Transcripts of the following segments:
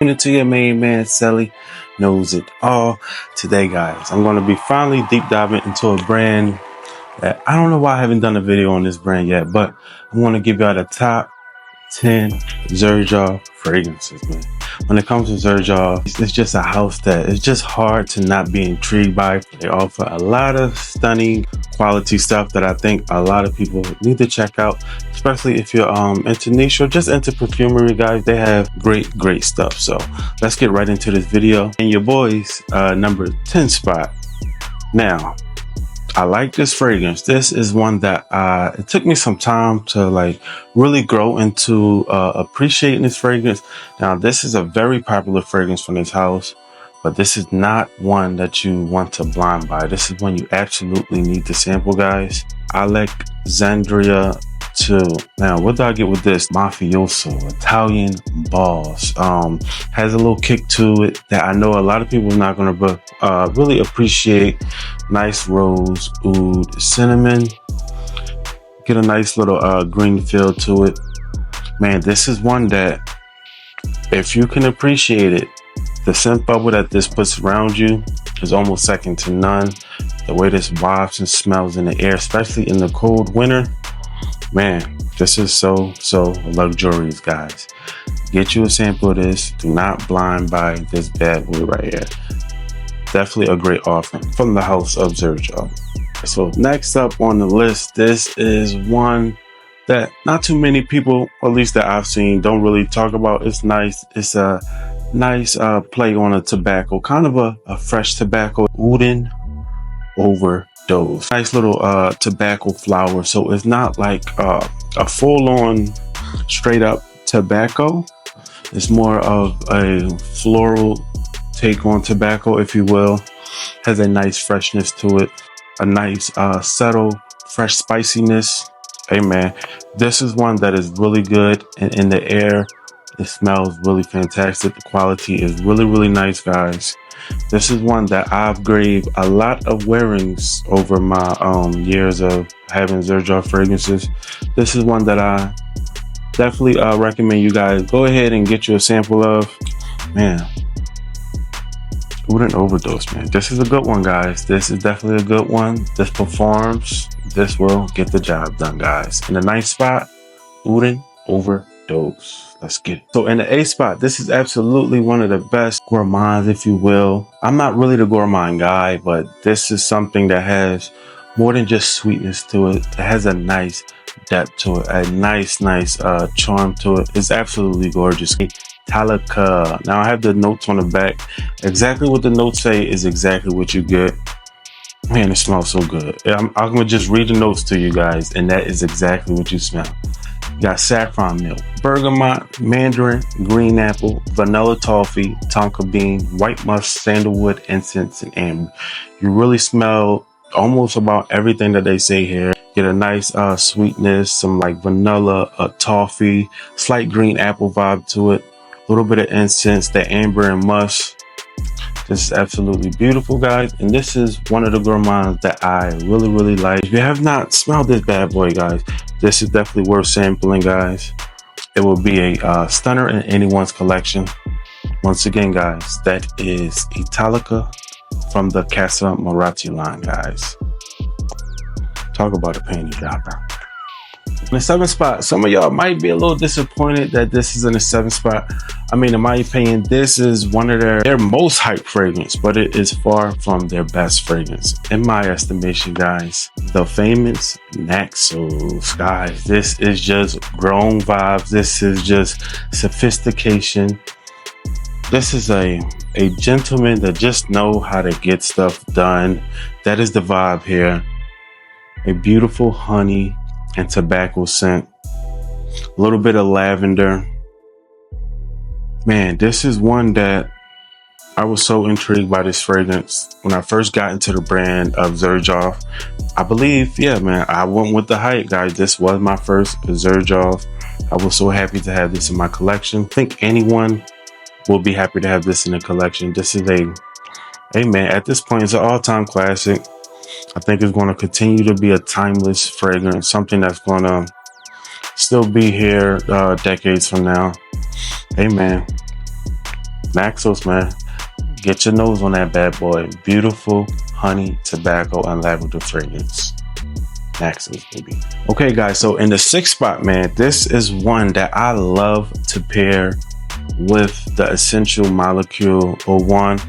To your main man, Sally knows it all. Today, guys, I'm going to be finally deep diving into a brand that I don't know why I haven't done a video on this brand yet, but I'm going to give y'all the top 10 Xerjoff fragrances, man. When it comes to Xerjoff, it's just a house that it's just hard to not be intrigued by. They offer a lot of stunning quality stuff that I think a lot of people need to check out, especially if you're into niche or just into perfumery, guys. They have great stuff. So let's get right into this video. And your boys number 10 spot. Now, I like this fragrance. This is one that it took me some time to like really grow into appreciating this fragrance. Now, this is a very popular fragrance from this house, but this is not one that you want to blind buy. This is one you absolutely need to sample, guys. Alexandria II. Now, what do I get with this? Mafioso, Italian boss. Has a little kick to it that I know a lot of people are not going to really appreciate. Nice rose, oud, cinnamon. Get a nice little green feel to it. Man, this is one that if you can appreciate it, the scent bubble that this puts around you is almost second to none. The way this wafts and smells in the air, especially in the cold winter, man, this is so luxurious, guys. Get you a sample of this. Do not blind buy this bad boy right here. Definitely a great offering from the house of Xerjoff. So next up on the list, this is one that not too many people, at least that I've seen, don't really talk about. It's nice. It's a nice play on a tobacco, kind of a fresh tobacco. Uden overdose. Nice little tobacco flower. So it's not like a full-on straight up tobacco. It's more of a floral take on tobacco, if you will. Has a nice freshness to it, a nice subtle fresh spiciness. Hey man, this is one that is really good, and in the air it smells really fantastic. The quality is really nice, guys. This is one that I've graved a lot of wearings over my years of having Xerjoff fragrances. This is one that I definitely recommend you guys go ahead and get you a sample of. Man, Uden overdose, man. This is a good one, guys. This is definitely a good one. This performs. This will get the job done, guys. In the 9th spot, Uden overdose. Let's get it. So in the 8th spot, this is absolutely one of the best gourmands, if you will. I'm not really the gourmand guy, but this is something that has more than just sweetness to it. It has a nice depth to it, a nice charm to it. It's absolutely gorgeous. Italica. Now I have the notes on the back. Exactly what the notes say is exactly what you get. Man, it smells so good. I'm gonna just read the notes to you guys, and that is exactly what you smell. You got saffron milk, bergamot, mandarin, green apple, vanilla toffee, tonka bean, white musk, sandalwood, incense, and amber. You really smell almost about everything that they say here. Get a nice sweetness, some like vanilla, toffee, slight green apple vibe to it. A little bit of incense, the amber and musk. This is absolutely beautiful, guys. And this is one of the gourmands that I really like. If you have not smelled this bad boy, guys, this is definitely worth sampling, guys. It will be a stunner in anyone's collection. Once again, guys, that is Italica from the Casa Moratti line, guys. Talk about a panty dropper. In the 7th spot, some of y'all might be a little disappointed that this is in the 7th spot. I mean, in my opinion, this is one of their most hyped fragrance, but it is far from their best fragrance. In my estimation, guys, the famous Naxos, guys, this is just grown vibes. This is just sophistication. This is a gentleman that just know how to get stuff done. That is the vibe here. A beautiful honey and tobacco scent, a little bit of lavender. Man, this is one that I was so intrigued by this fragrance when I first got into the brand of Xerjoff. I believe, yeah, man, I went with the hype, guys. This was my first Xerjoff. I was so happy to have this in my collection. I think anyone will be happy to have this in the collection. This is hey man, at this point, it's an all-time classic. I think it's going to continue to be a timeless fragrance, something that's going to still be here decades from now. Hey man, Naxos, man. Get your nose on that bad boy. Beautiful honey, tobacco, and lavender fragrance. Naxos, baby. Okay, guys, so in the sixth spot, man, this is one that I love to pair with the Essential Molecule 01.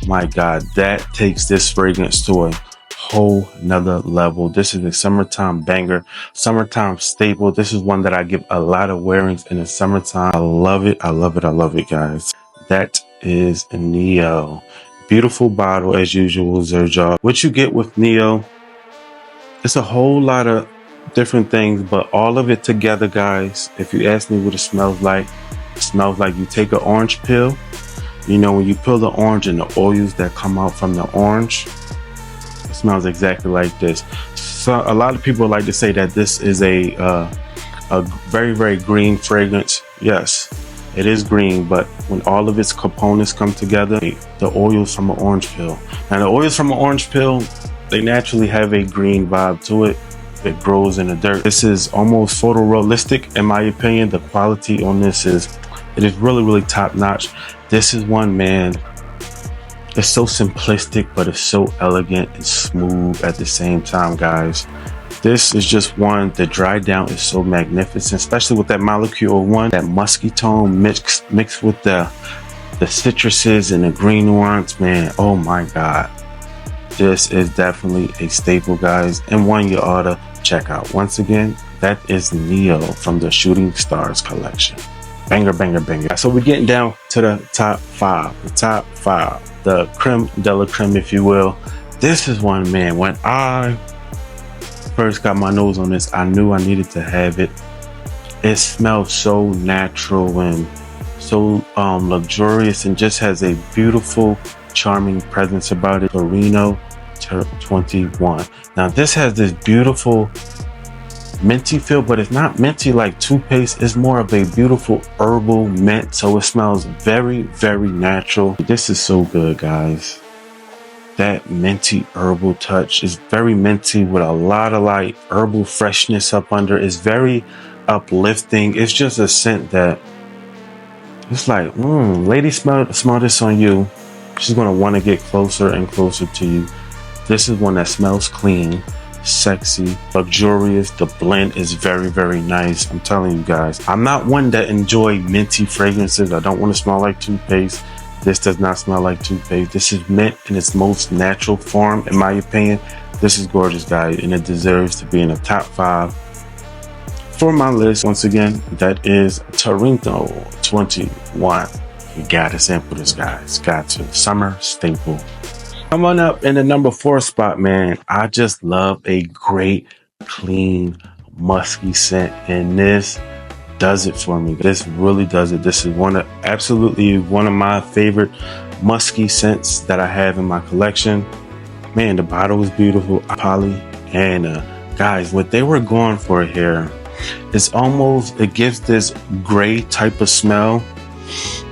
My God, that takes this fragrance to a whole nother level. This is a summertime banger, summertime staple. This is one that I give a lot of wearings in the summertime. I love it. I love it. I love it, guys. That is Neo. Beautiful bottle as usual, Xerjoff. What you get with Neo, it's a whole lot of different things, but all of it together, guys. If you ask me what it smells like you take an orange peel. You know, when you peel the orange and the oils that come out from the orange, it smells exactly like this. So a lot of people like to say that this is a very, very green fragrance. Yes, it is green, but when all of its components come together, the oils from an orange peel. Now, the oils from an orange peel, they naturally have a green vibe to it. It grows in the dirt. This is almost photorealistic, in my opinion. The quality on this is really, really top notch. This is one, man, it's so simplistic, but it's so elegant and smooth at the same time, guys. This is just one, the dry down is so magnificent, especially with that Molecule 01, that musky tone mixed with the citruses and the green ones, man. Oh my God. This is definitely a staple, guys, and one you ought to check out. Once again, that is Neo from the Shooting Stars collection. Banger, banger, banger. So we're getting down to the top five. The creme de la creme, if you will. This is one, man, when I first got my nose on this, I knew I needed to have it. It smells so natural and so luxurious, and just has a beautiful, charming presence about it. Torino 21. Now this has this beautiful minty feel, but it's not minty like toothpaste. It's more of a beautiful herbal mint, so it smells very, very natural. This is so good, guys. That minty herbal touch is very minty with a lot of like herbal freshness up under. It's very uplifting. It's just a scent that it's like, lady, smell this on you. She's gonna want to get closer and closer to you. This is one that smells clean, sexy, luxurious. The blend is very, very nice. I'm telling you guys, I'm not one that enjoy minty fragrances. I don't want to smell like toothpaste. This does not smell like toothpaste. This is mint in its most natural form, in my opinion. This is gorgeous, guys, and it deserves to be in the top 5 for my list. Once again, that is Torino 21. You gotta sample this, guys. Got to. Summer staple. Coming up in the number 4 spot, man, I just love a great, clean, musky scent, and this does it for me. This really does it. This is absolutely one of my favorite musky scents that I have in my collection. Man, the bottle is beautiful. Poly, and guys, what they were going for here is it gives this gray type of smell.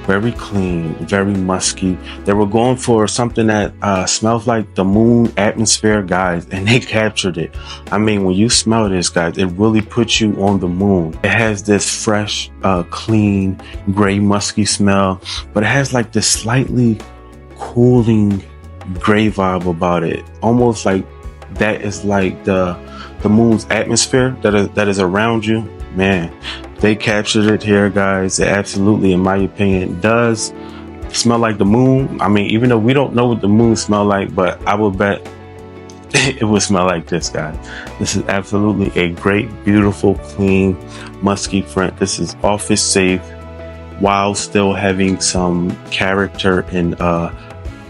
Very clean, very musky. They were going for something that smells like the moon atmosphere, guys, and they captured it. I mean, when you smell this, guys, it really puts you on the moon. It has this fresh, clean, gray, musky smell, but it has like this slightly cooling gray vibe about it. Almost like that is like the moon's atmosphere that is around you. Man, they captured it here, guys. It absolutely, in my opinion, does smell like the moon. I mean, even though we don't know what the moon smells like, but I would bet it would smell like this, guys. This is absolutely a great, beautiful, clean, musky scent. This is office safe while still having some character and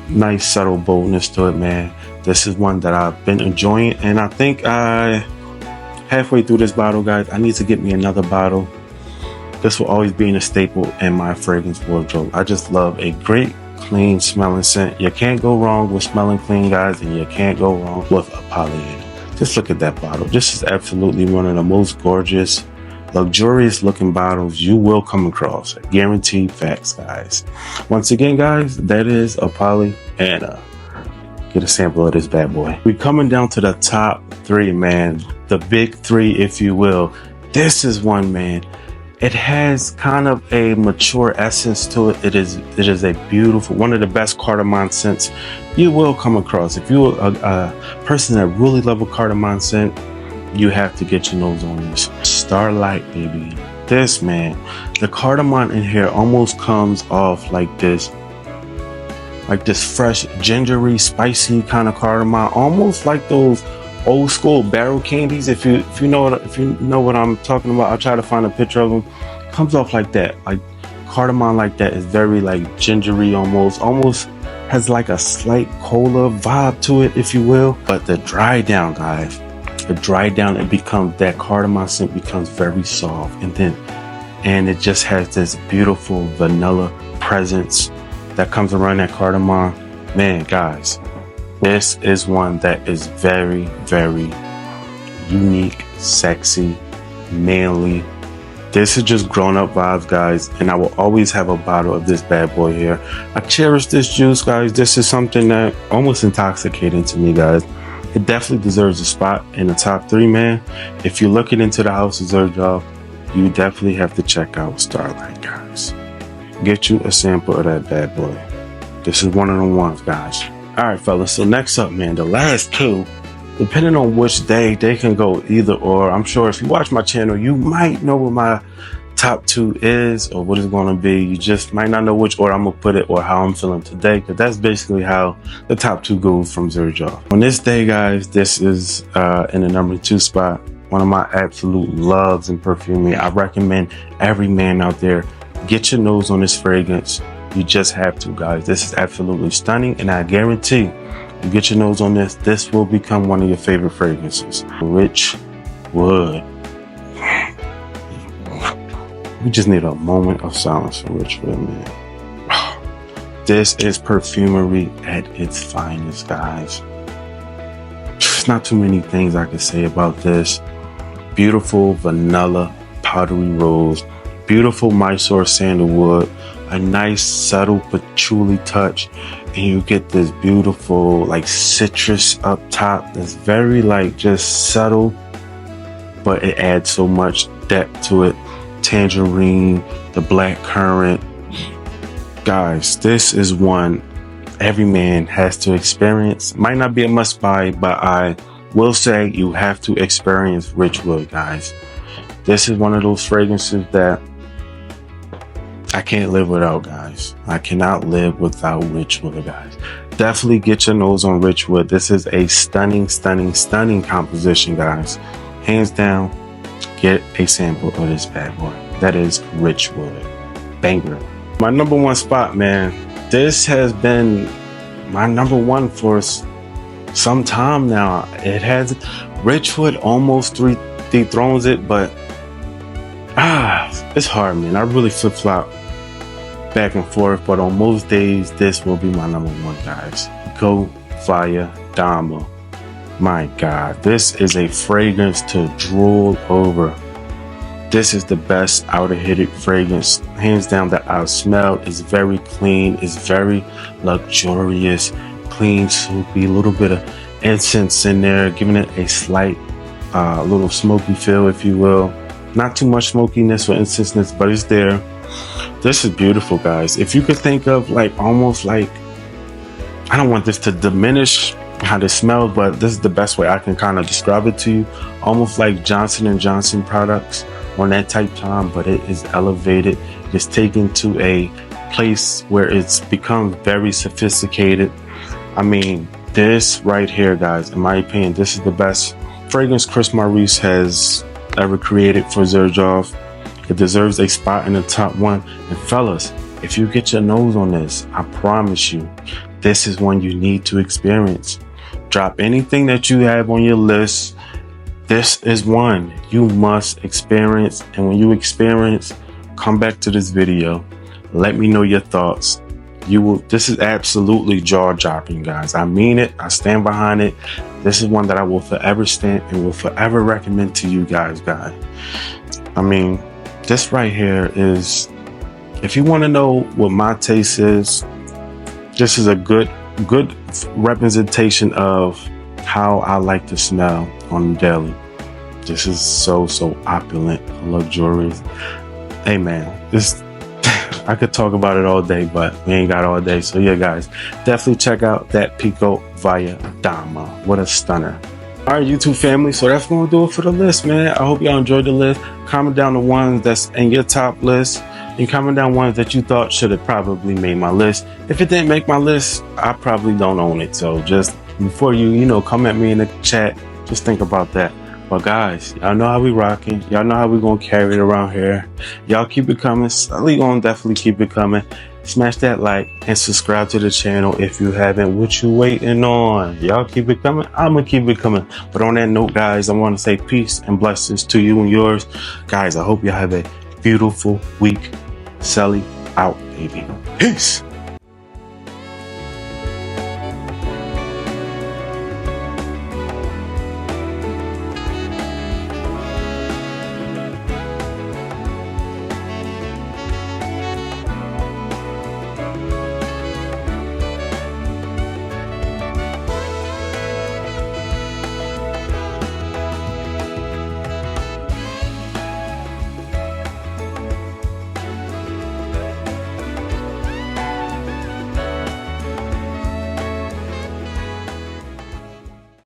nice, subtle boldness to it, man. This is one that I've been enjoying, and I think halfway through this bottle, guys, I need to get me another bottle. This will always be a staple in my fragrance wardrobe. I just love a great, clean smelling scent. You can't go wrong with smelling clean, guys, and you can't go wrong with a polyene. Just look at that bottle. This is absolutely one of the most gorgeous, luxurious looking bottles you will come across. Guaranteed facts, guys. Once again, guys, that is a poly, and get a sample of this bad boy. We're coming down to the top 3, man. The big 3, if you will. This is one, man. It has kind of a mature essence to it. It is a beautiful, one of the best cardamom scents you will come across. If you're a person that really love a cardamom scent, you have to get your nose on this. Starlight, baby. This, man, the cardamom in here almost comes off like this fresh, gingery, spicy kind of cardamom, almost like those old school barrel candies. If you know what I'm talking about, I'll try to find a picture of them. Comes off like that, like cardamom like that. Is very like gingery, almost has like a slight cola vibe to it, if you will. But the dry down, guys, it becomes, that cardamom scent becomes very soft, and it just has this beautiful vanilla presence that comes around that cardamom. Man, guys, this is one that is very, very unique, sexy, manly. This is just grown-up vibes, guys, and I will always have a bottle of this bad boy here. I cherish this juice, guys. This is something that almost intoxicating to me, guys. It definitely deserves a spot in the top 3, man. If you're looking into the house of Xerjoff, you definitely have to check out Starlight, guys. Get you a sample of that bad boy. This is one of the ones, guys. All right, fellas, so next up, man, the last 2, depending on which day, they can go either or. I'm sure if you watch my channel, you might know what my top 2 is or what it's going to be. You just might not know which order I'm going to put it or how I'm feeling today, because that's basically how the top 2 goes from Xerjoff. On this day, guys, this is in the number 2 spot. One of my absolute loves in perfumery. I recommend every man out there, get your nose on this fragrance. You just have to, guys. This is absolutely stunning, and I guarantee you get your nose on this, this will become one of your favorite fragrances. Richwood. We just need a moment of silence for Richwood, man. This is perfumery at its finest, guys. There's not too many things I can say about this. Beautiful vanilla, powdery rose, beautiful Mysore sandalwood, a nice subtle patchouli touch, and you get this beautiful like citrus up top that's very like just subtle, but it adds so much depth to it. Tangerine, the black currant. Guys, this is one every man has to experience. Might not be a must buy, but I will say you have to experience Richwood, guys. This is one of those fragrances that I can't live without, guys. I cannot live without Richwood, guys. Definitely get your nose on Richwood. This is a stunning, stunning, stunning composition, guys. Hands down, get a sample of this bad boy. That is Richwood. Banger. My number 1 spot, man. This has been my number 1 for some time now. It has Richwood almost dethrones it, but it's hard, man. I really flip-flop back and forth, but on most days, this will be my number 1, guys. Go Fire Dama. My God, this is a fragrance to drool over. This is the best outer-headed fragrance, hands down, that I've smelled. It's very clean. It's very luxurious, clean, soapy, a little bit of incense in there, giving it a slight little smoky feel, if you will. Not too much smokiness or incenseness, but it's there. This is beautiful, guys. If you could think of like almost like, I don't want this to diminish how this smells, but this is the best way I can kind of describe it to you. Almost like Johnson & Johnson products on that type time, but it is elevated. It's taken to a place where it's become very sophisticated. I mean, this right here, guys, in my opinion, this is the best fragrance Chris Maurice has ever created for Xerjoff. It deserves a spot in the top 1. And fellas, if you get your nose on this, I promise you, this is one you need to experience. Drop anything that you have on your list. This is one you must experience. And when you experience, come back to this video. Let me know your thoughts. This is absolutely jaw-dropping, guys. I mean it. I stand behind it. This is one that I will forever stand and will forever recommend to you guys. I mean, this right here is, if you want to know what my taste is, this is a good representation of how I like to smell on the daily. This is so opulent, luxurious. hey man, this I could talk about it all day, but we ain't got all day. So yeah, guys, definitely check out that Pico Via Dama. What a stunner. All right, YouTube family, so that's gonna do it for the list, man. I hope y'all enjoyed the list. Comment down the ones that's in your top list, and comment down ones that you thought should have probably made my list. If it didn't make my list, I probably don't own it. So just before you come at me in the chat, just think about that. But guys, y'all know how we rocking. Y'all know how we gonna carry it around here. Y'all keep it coming. Sully gonna definitely keep it coming. Smash that like and subscribe to the channel if you haven't. What you waiting on? Y'all keep it coming. I'ma keep it coming. But on that note, guys, I want to say peace and blessings to you and yours. Guys, I hope y'all have a beautiful week. Sully out, baby. Peace.